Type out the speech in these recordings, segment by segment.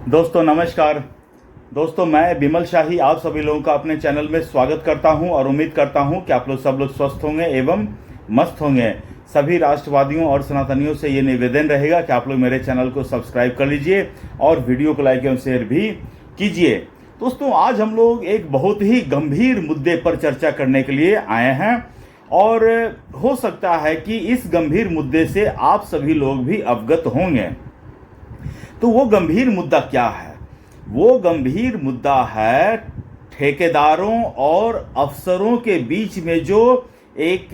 दोस्तों नमस्कार। दोस्तों मैं बिमल शाही आप सभी लोगों का अपने चैनल में स्वागत करता हूं और उम्मीद करता हूं कि आप लोग सब लोग स्वस्थ होंगे एवं मस्त होंगे। सभी राष्ट्रवादियों और सनातनियों से ये निवेदन रहेगा कि आप लोग मेरे चैनल को सब्सक्राइब कर लीजिए और वीडियो को लाइक एवं शेयर भी कीजिए। दोस्तों आज हम लोग एक बहुत ही गंभीर मुद्दे पर चर्चा करने के लिए आए हैं और हो सकता है कि इस गंभीर मुद्दे से आप सभी लोग भी अवगत होंगे। तो वो गंभीर मुद्दा क्या है? वो गंभीर मुद्दा है ठेकेदारों और अफसरों के बीच में जो एक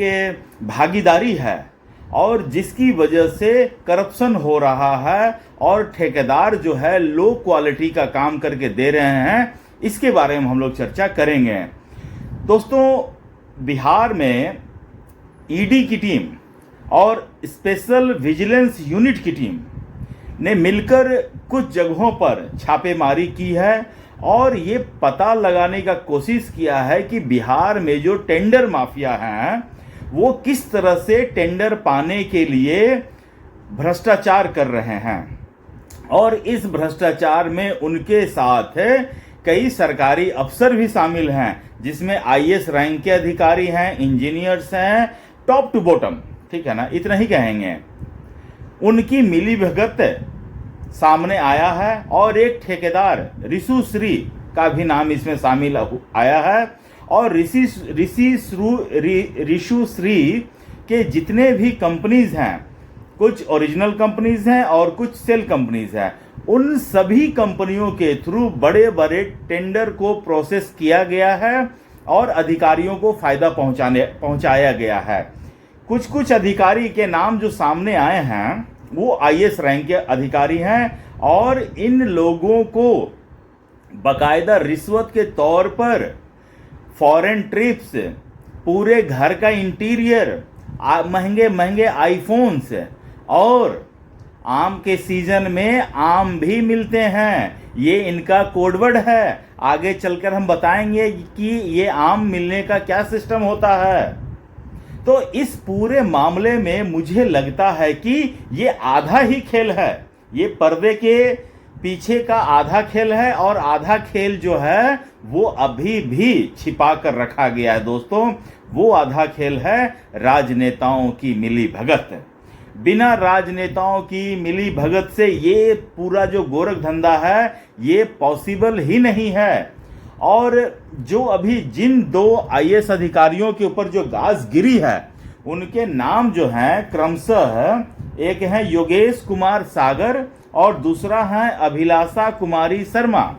भागीदारी है और जिसकी वजह से करप्शन हो रहा है और ठेकेदार जो है लो क्वालिटी का काम करके दे रहे हैं, इसके बारे में हम लोग चर्चा करेंगे। दोस्तों बिहार में ईडी की टीम और स्पेशल विजिलेंस यूनिट की टीम ने मिलकर कुछ जगहों पर छापेमारी की है और ये पता लगाने का कोशिश किया है कि बिहार में जो टेंडर माफिया हैं वो किस तरह से टेंडर पाने के लिए भ्रष्टाचार कर रहे हैं और इस भ्रष्टाचार में उनके साथ कई सरकारी अफसर भी शामिल हैं, जिसमें आईएएस रैंक के अधिकारी हैं, इंजीनियर्स हैं, टॉप टू बॉटम, ठीक है ना, इतना ही कहेंगे। उनकी मिली भगत सामने आया है और एक ठेकेदार ऋषु श्री का भी नाम इसमें शामिल आया है और ऋषु श्री के जितने भी कंपनीज हैं, कुछ ओरिजिनल कंपनीज हैं और कुछ सेल कंपनीज हैं, उन सभी कंपनियों के थ्रू बड़े बड़े टेंडर को प्रोसेस किया गया है और अधिकारियों को फायदा पहुंचाया गया है। कुछ अधिकारी के नाम जो सामने आए हैं वो आईएएस रैंक के अधिकारी हैं और इन लोगों को बकायदा रिश्वत के तौर पर फॉरेन ट्रिप्स, पूरे घर का इंटीरियर, महंगे महंगे आईफोन्स और आम के सीजन में आम भी मिलते हैं। ये इनका कोडवर्ड है। आगे चलकर हम बताएंगे कि ये आम मिलने का क्या सिस्टम होता है। तो इस पूरे मामले में मुझे लगता है कि ये आधा ही खेल है, ये पर्दे के पीछे का आधा खेल है और आधा खेल जो है वो अभी भी छिपा कर रखा गया है। दोस्तों वो आधा खेल है राजनेताओं की मिली भगत। बिना राजनेताओं की मिली भगत से ये पूरा जो गोरख धंधा है ये पॉसिबल ही नहीं है। और जो अभी जिन दो आईएएस अधिकारियों के ऊपर जो गाज गिरी है उनके नाम जो हैं क्रमशः, एक है योगेश कुमार सागर और दूसरा है अभिलाषा कुमारी शर्मा।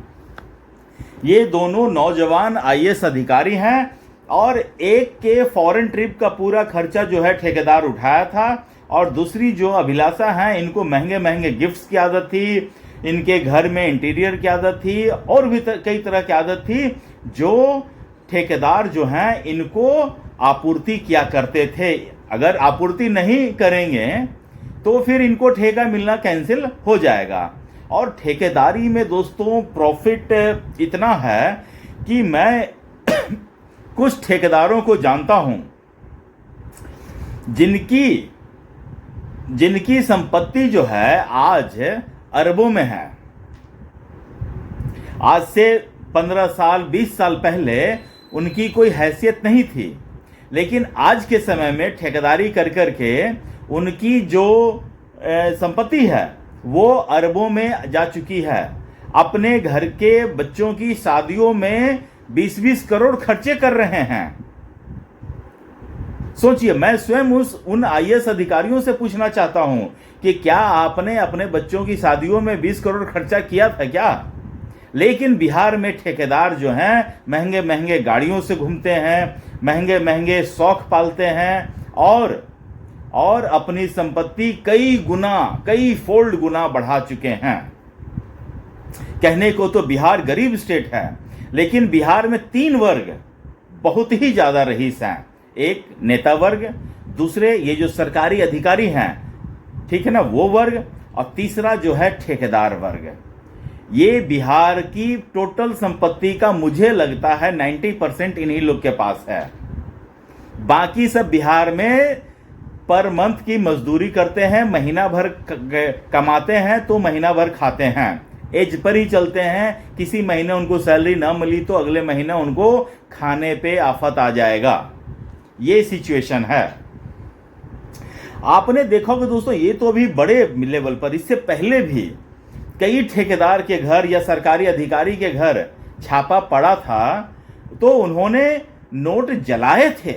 ये दोनों नौजवान आईएएस अधिकारी हैं और एक के फॉरेन ट्रिप का पूरा खर्चा जो है ठेकेदार उठाया था और दूसरी जो अभिलाषा हैं इनको महंगे महंगे गिफ्ट्स की आदत थी, इनके घर में इंटीरियर की आदत थी और भी कई तरह की आदत थी जो ठेकेदार जो हैं इनको आपूर्ति किया करते थे। अगर आपूर्ति नहीं करेंगे तो फिर इनको ठेका मिलना कैंसिल हो जाएगा। और ठेकेदारी में दोस्तों प्रॉफिट इतना है कि मैं कुछ ठेकेदारों को जानता हूं जिनकी संपत्ति जो है आज अरबों में है। आज से 15 साल 20 साल पहले उनकी कोई हैसियत नहीं थी, लेकिन आज के समय में ठेकेदारी कर करके उनकी जो संपत्ति है वो अरबों में जा चुकी है। अपने घर के बच्चों की शादियों में 20-20 करोड़ खर्चे कर रहे हैं। सोचिए, मैं स्वयं उन आईएएस अधिकारियों से पूछना चाहता हूं कि क्या आपने अपने बच्चों की शादियों में 20 करोड़ खर्चा किया था क्या? लेकिन बिहार में ठेकेदार जो हैं महंगे महंगे गाड़ियों से घूमते हैं, महंगे महंगे शौक पालते हैं और अपनी संपत्ति कई फोल्ड गुना बढ़ा चुके हैं। कहने को तो बिहार गरीब स्टेट है, लेकिन बिहार में 3 वर्ग बहुत ही ज्यादा रईस हैं। एक नेता वर्ग, दूसरे ये जो सरकारी अधिकारी हैं, ठीक है ना, वो वर्ग, और तीसरा जो है ठेकेदार वर्ग। ये बिहार की टोटल संपत्ति का मुझे लगता है 90% इन्हीं लोग के पास है। बाकी सब बिहार में पर मंथ की मजदूरी करते हैं, महीना भर कमाते हैं तो महीना भर खाते हैं। एज पर ही चलते हैं। किसी महीने उनको सैलरी ना मिली तो अगले महीने उनको खाने पे आफत आ जाएगा। ये सिचुएशन है। आपने देखा होगा दोस्तों, ये तो अभी बड़े लेवल पर, इससे पहले भी कई ठेकेदार के घर या सरकारी अधिकारी के घर छापा पड़ा था तो उन्होंने नोट जलाए थे।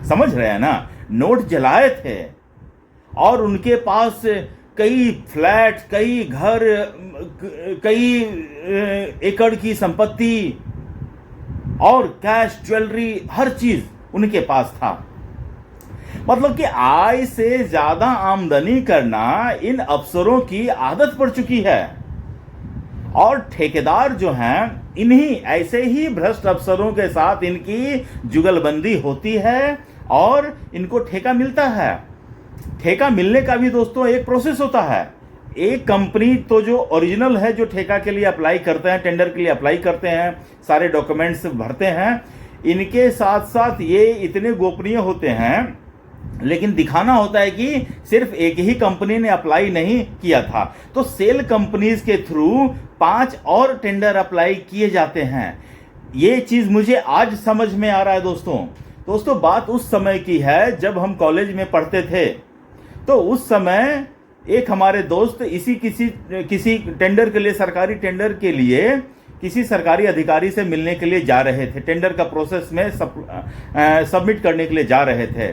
समझ रहे हैं ना, नोट जलाए थे और उनके पास कई फ्लैट, कई घर, कई एकड़ की संपत्ति और कैश, ज्वेलरी, हर चीज उनके पास था। मतलब कि आय से ज्यादा आमदनी करना इन अफसरों की आदत पड़ चुकी है। और ठेकेदार जो हैं, इन्हीं ऐसे ही भ्रष्ट अफसरों के साथ इनकी जुगलबंदी होती है और इनको ठेका मिलता है। ठेका मिलने का भी दोस्तों एक प्रोसेस होता है। एक कंपनी तो जो ओरिजिनल है, जो ठेका के लिए अप्लाई करते हैं, टेंडर के लिए अप्लाई करते हैं, सारे डॉक्यूमेंट्स भरते हैं, इनके साथ साथ ये इतने गोपनीय होते हैं, लेकिन दिखाना होता है कि सिर्फ एक ही कंपनी ने अप्लाई नहीं किया था। तो सेल कंपनीज के थ्रू 5 और टेंडर अप्लाई किए जाते हैं। ये चीज मुझे आज समझ में आ रहा है दोस्तों। बात उस समय की है जब हम कॉलेज में पढ़ते थे। तो उस समय एक हमारे दोस्त किसी टेंडर के लिए, सरकारी टेंडर के लिए किसी सरकारी अधिकारी से मिलने के लिए जा रहे थे, टेंडर का प्रोसेस में सबमिट करने के लिए जा रहे थे।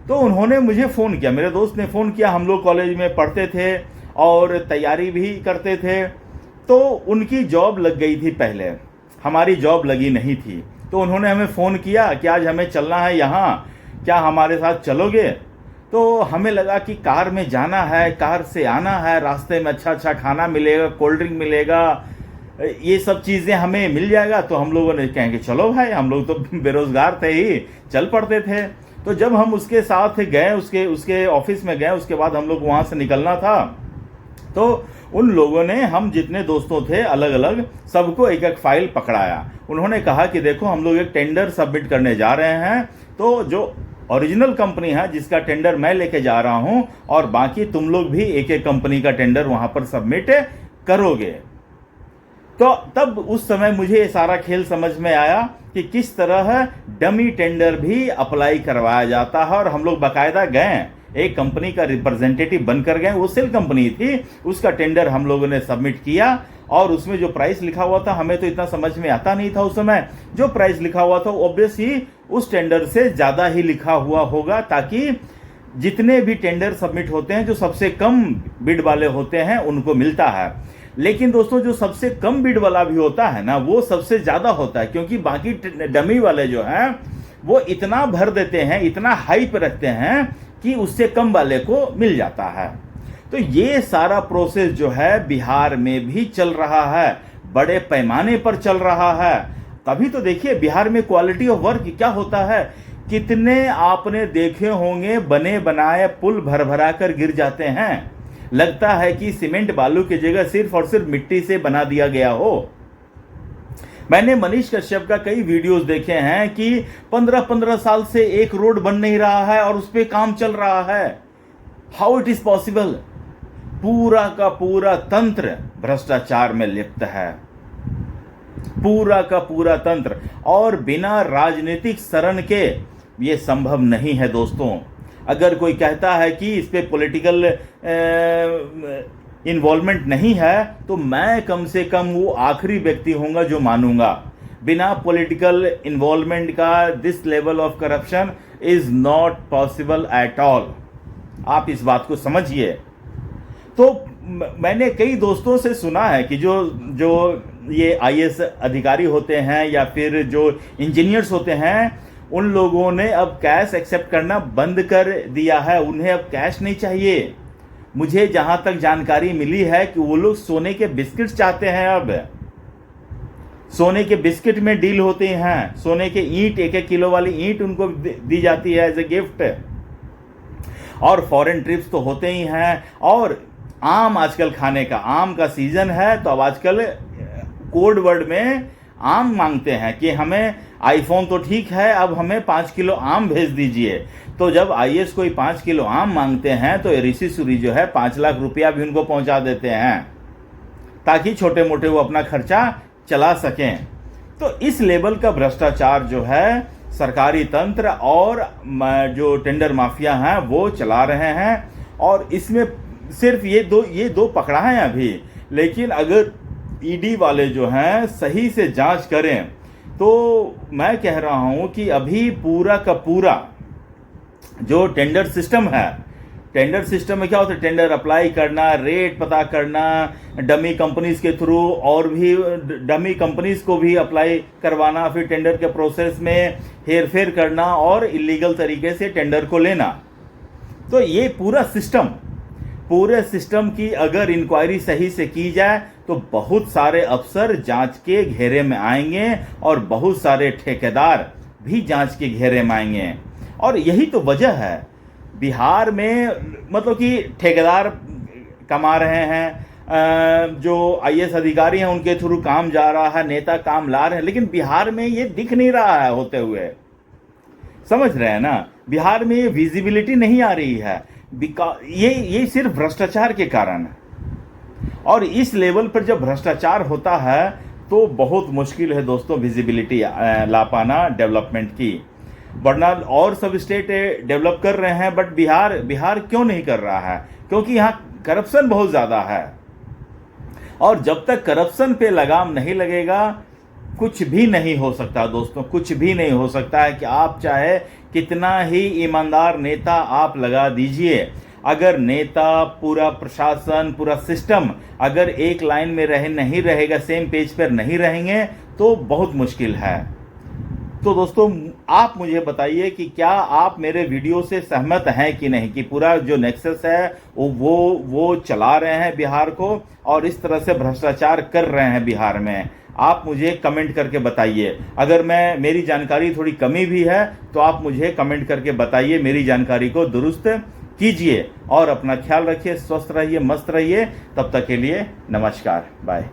तो उन्होंने मुझे फ़ोन किया, मेरे दोस्त ने फ़ोन किया। हम लोग कॉलेज में पढ़ते थे और तैयारी भी करते थे। तो उनकी जॉब लग गई थी पहले, हमारी जॉब लगी नहीं थी। तो उन्होंने हमें फ़ोन किया कि आज हमें चलना है यहाँ, क्या हमारे साथ चलोगे? तो हमें लगा कि कार में जाना है, कार से आना है, रास्ते में अच्छा अच्छा खाना मिलेगा, कोल्ड ड्रिंक मिलेगा, ये सब चीज़ें हमें मिल जाएगा। तो हम लोगों ने कहेंगे चलो भाई, हम लोग तो बेरोजगार थे ही, चल पड़ते थे। तो जब हम उसके साथ गए, उसके ऑफिस में गए, उसके बाद हम लोग वहाँ से निकलना था। तो उन लोगों ने, हम जितने दोस्तों थे अलग अलग, सबको एक एक फाइल पकड़ाया। उन्होंने कहा कि देखो हम लोग एक टेंडर सबमिट करने जा रहे हैं, तो जो ओरिजिनल कंपनी है जिसका टेंडर मैं लेके जा रहा हूं, और बाकी तुम लोग भी एक एक कंपनी का टेंडर वहां पर सबमिट करोगे। तो तब उस समय मुझे ये सारा खेल समझ में आया कि किस तरह डमी टेंडर भी अप्लाई करवाया जाता है। और हम लोग बाकायदा गए, एक कंपनी का रिप्रेजेंटेटिव बनकर गए, वो सेल कंपनी थी, उसका टेंडर हम लोगों ने सबमिट किया। और उसमें जो प्राइस लिखा हुआ था, हमें तो इतना समझ में आता नहीं था उस समय, जो प्राइस लिखा हुआ था ऑब्वियस ही उस टेंडर से ज्यादा ही लिखा हुआ होगा, ताकि जितने भी टेंडर सबमिट होते हैं, जो सबसे कम बिड वाले होते हैं उनको मिलता है। लेकिन दोस्तों, जो सबसे कम बिड वाला भी होता है ना, वो सबसे ज्यादा होता है, क्योंकि बाकी डमी वाले जो हैं वो इतना भर देते हैं, इतना हाइप रखते हैं कि उससे कम वाले को मिल जाता है। तो ये सारा प्रोसेस जो है बिहार में भी चल रहा है, बड़े पैमाने पर चल रहा है। तभी तो देखिए बिहार में क्वालिटी ऑफ वर्क क्या होता है। कितने आपने देखे होंगे बने बनाए पुल भर भरा कर गिर जाते हैं, लगता है कि सीमेंट बालू की जगह सिर्फ और सिर्फ मिट्टी से बना दिया गया हो। मैंने मनीष कश्यप का कई वीडियोस देखे हैं कि 15-15 साल से एक रोड बन नहीं रहा है और उस पर काम चल रहा है। How it is possible? पूरा का पूरा तंत्र भ्रष्टाचार में लिप्त है, पूरा का पूरा तंत्र, और बिना राजनीतिक शरण के ये संभव नहीं है दोस्तों। अगर कोई कहता है कि इस पे पॉलिटिकल इन्वॉल्वमेंट नहीं है, तो मैं कम से कम वो आखिरी व्यक्ति होऊंगा जो मानूंगा। बिना पॉलिटिकल इन्वॉल्वमेंट का this level of corruption is not possible at all. आप इस बात को समझिए। तो मैंने कई दोस्तों से सुना है कि जो ये आईएएस अधिकारी होते हैं या फिर जो इंजीनियर्स होते हैं, उन लोगों ने अब कैश एक्सेप्ट करना बंद कर दिया है। उन्हें अब कैश नहीं चाहिए। मुझे जहां तक जानकारी मिली है कि वो लोग सोने के बिस्किट चाहते हैं। अब सोने के बिस्किट में डील होते हैं, सोने के ईंट, 1-1 किलो वाली ईंट उनको दी जाती है एज ए गिफ्ट। और फॉरेन ट्रिप्स तो होते ही हैं। और आम आजकल खाने का, आम का सीजन है, तो अब आजकल कोड वर्ड में आम मांगते हैं कि हमें आईफोन तो ठीक है, अब हमें 5 किलो आम भेज दीजिए। तो जब आईएएस कोई 5 किलो आम मांगते हैं, तो ऋषि सूरी जो है 5 लाख रुपया भी उनको पहुंचा देते हैं। ताकि छोटे मोटे वो अपना खर्चा चला सकें। तो इस लेवल का भ्रष्टाचार जो है सरकारी तंत्र और जो टेंडर माफिया हैं वो चला रहे हैं। और इसमें सिर्फ ये दो पकड़ा है अभी, लेकिन अगर ईडी वाले जो हैं सही से जांच करें तो मैं कह रहा हूं कि अभी पूरा का पूरा जो टेंडर सिस्टम है, टेंडर सिस्टम में क्या होता है, टेंडर अप्लाई करना, रेट पता करना, डमी कंपनीज के थ्रू और भी डमी कंपनीज को भी अप्लाई करवाना, फिर टेंडर के प्रोसेस में हेरफेर करना और इलीगल तरीके से टेंडर को लेना। तो ये पूरे सिस्टम की अगर इंक्वायरी सही से की जाए तो बहुत सारे अफसर जांच के घेरे में आएंगे और बहुत सारे ठेकेदार भी जांच के घेरे में आएंगे। और यही तो वजह है बिहार में, मतलब कि ठेकेदार कमा रहे हैं, जो आईएएस अधिकारी हैं उनके थ्रू काम जा रहा है, नेता काम ला रहे हैं, लेकिन बिहार में ये दिख नहीं रहा है होते हुए। समझ रहे हैं ना, बिहार में ये विजिबिलिटी नहीं आ रही है। ये सिर्फ भ्रष्टाचार के कारण है। और इस लेवल पर जब भ्रष्टाचार होता है तो बहुत मुश्किल है दोस्तों विजिबिलिटी ला पाना डेवलपमेंट की। वरना और सब स्टेट डेवलप कर रहे हैं, बट बिहार क्यों नहीं कर रहा है? क्योंकि यहाँ करप्शन बहुत ज़्यादा है। और जब तक करप्शन पे लगाम नहीं लगेगा कुछ भी नहीं हो सकता दोस्तों, कुछ भी नहीं हो सकता है। कि आप चाहे कितना ही ईमानदार नेता आप लगा दीजिए, अगर नेता, पूरा प्रशासन, पूरा सिस्टम अगर एक लाइन में नहीं रहेगा, सेम पेज पर नहीं रहेंगे तो बहुत मुश्किल है। तो दोस्तों आप मुझे बताइए कि क्या आप मेरे वीडियो से सहमत हैं कि नहीं, कि पूरा जो नेक्सस है वो चला रहे हैं बिहार को और इस तरह से भ्रष्टाचार कर रहे हैं बिहार में। आप मुझे कमेंट करके बताइए। अगर मेरी जानकारी थोड़ी कमी भी है तो आप मुझे कमेंट करके बताइए, मेरी जानकारी को दुरुस्त कीजिए। और अपना ख्याल रखिए, स्वस्थ रहिए, मस्त रहिए। तब तक के लिए नमस्कार, बाय।